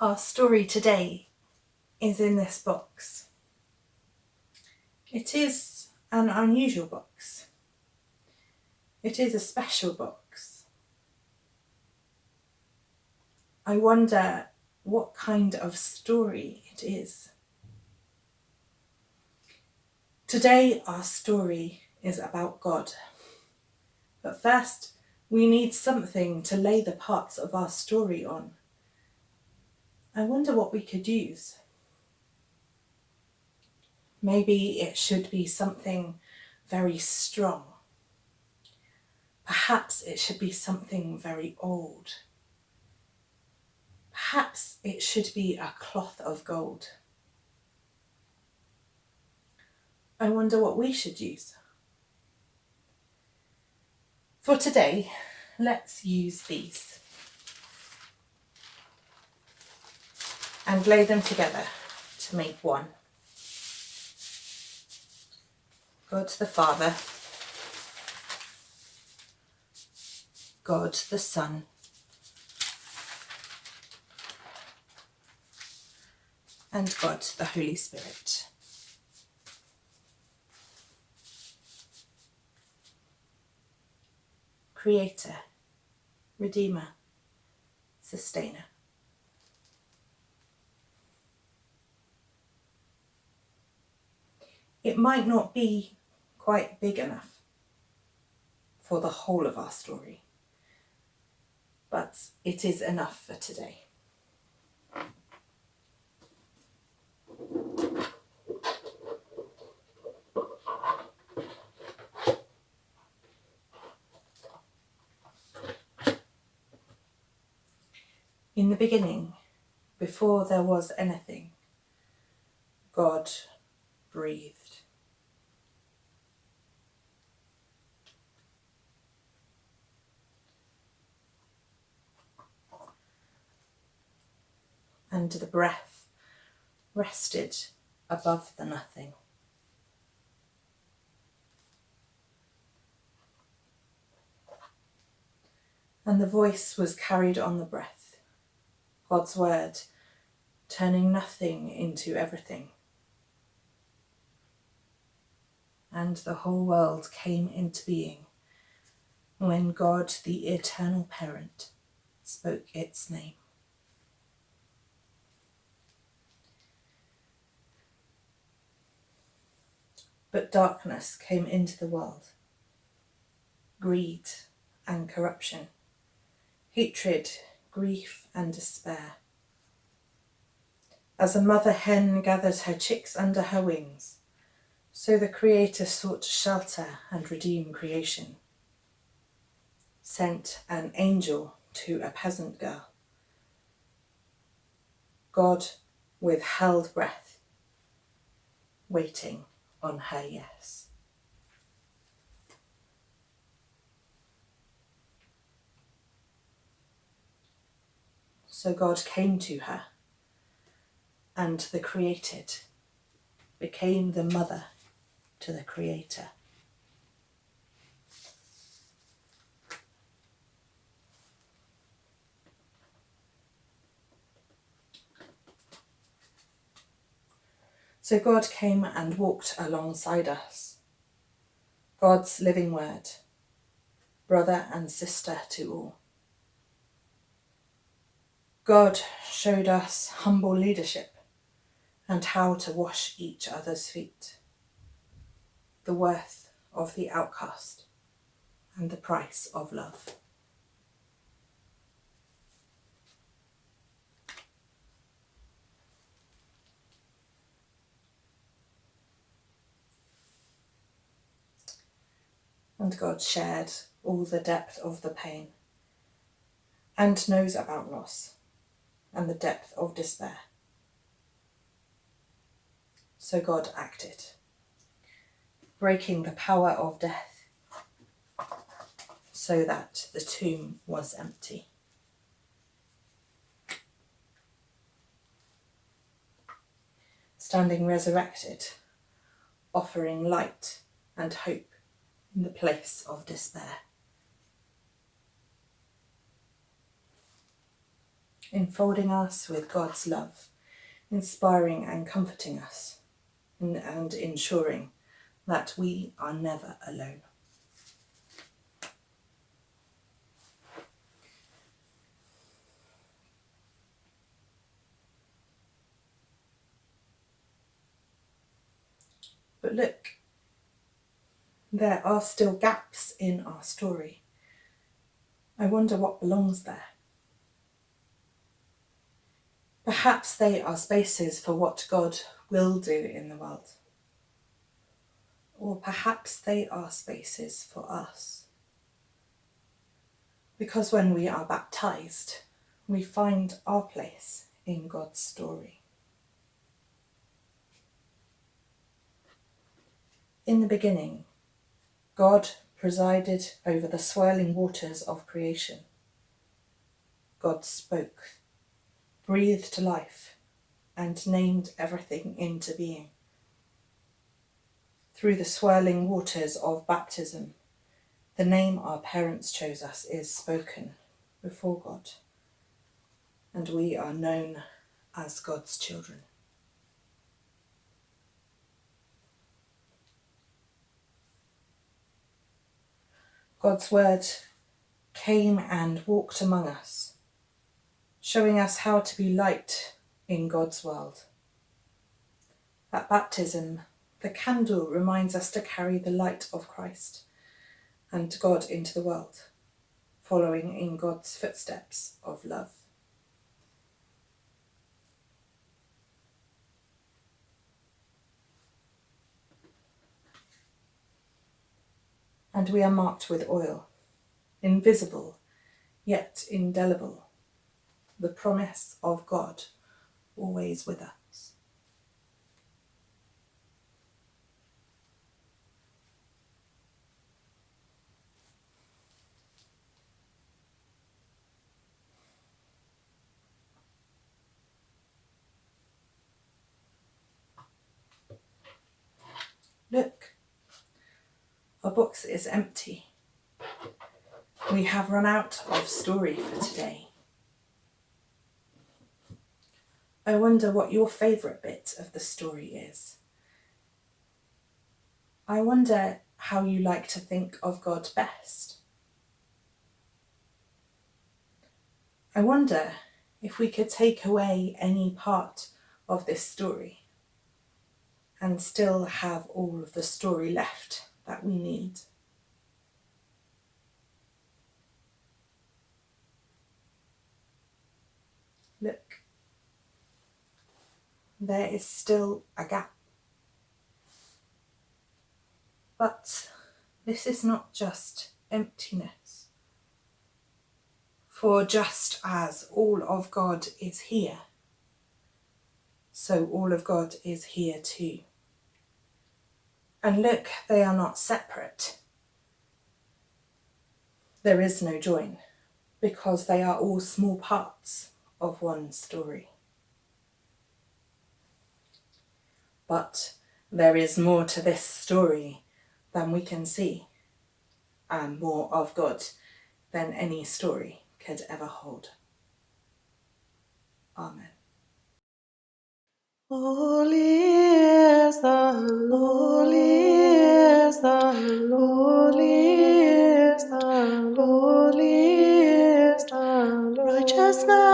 Our story today is in this box. It is an unusual box. It is a special box. I wonder what kind of story it is. Today our story is about God. But first we need something to lay the parts of our story on. I wonder what we could use. Maybe it should be something very strong. Perhaps it should be something very old. Perhaps it should be a cloth of gold. I wonder what we should use. For today, let's use these and lay them together to make one. God the Father, God the Son, and God the Holy Spirit. Creator, Redeemer, Sustainer. It might not be quite big enough for the whole of our story, but it is enough for today. In the beginning, before there was anything, God breathed. And the breath rested above the nothing. And the voice was carried on the breath, God's word, turning nothing into everything. And the whole world came into being when God, the eternal parent, spoke its name. But darkness came into the world, greed and corruption, hatred, grief and despair. As a mother hen gathers her chicks under her wings, so the Creator sought to shelter and redeem creation. Sent an angel to a peasant girl. God withheld breath, waiting on her yes. So God came to her, and the created became the mother to the Creator. So God came and walked alongside us, God's living word, brother and sister to all. God showed us humble leadership and how to wash each other's feet, the worth of the outcast and the price of love. And God shared all the depth of the pain and knows about loss and the depth of despair. So God acted, breaking the power of death so that the tomb was empty. Standing resurrected, offering light and hope in the place of despair. enfolding us with God's love, inspiring and comforting us, and ensuring that we are never alone. But look, there are still gaps in our story. I wonder what belongs there. Perhaps they are spaces for what God will do in the world. Or perhaps they are spaces for us. Because when we are baptized, we find our place in God's story. In the beginning, God presided over the swirling waters of creation. God spoke, breathed life, and named everything into being. Through the swirling waters of baptism, the name our parents chose us is spoken before God, and we are known as God's children. God's word came and walked among us, showing us how to be light in God's world. At baptism, the candle reminds us to carry the light of Christ and God into the world, following in God's footsteps of love. And we are marked with oil, invisible yet indelible, the promise of God always with us. Look, our box is empty. We have run out of story for today. I wonder what your favourite bit of the story is. I wonder how you like to think of God best. I wonder if we could take away any part of this story and still have all of the story left that we need. Look, there is still a gap. But this is not just emptiness. For just as all of God is here, so all of God is here too. And look, they are not separate. There is no join, because they are all small parts of one story. But there is more to this story than we can see, and more of God than any story could ever hold. Amen. Holy is the Lord, holy is the Lord, holy is the Lord, holy is the Lord. Righteousness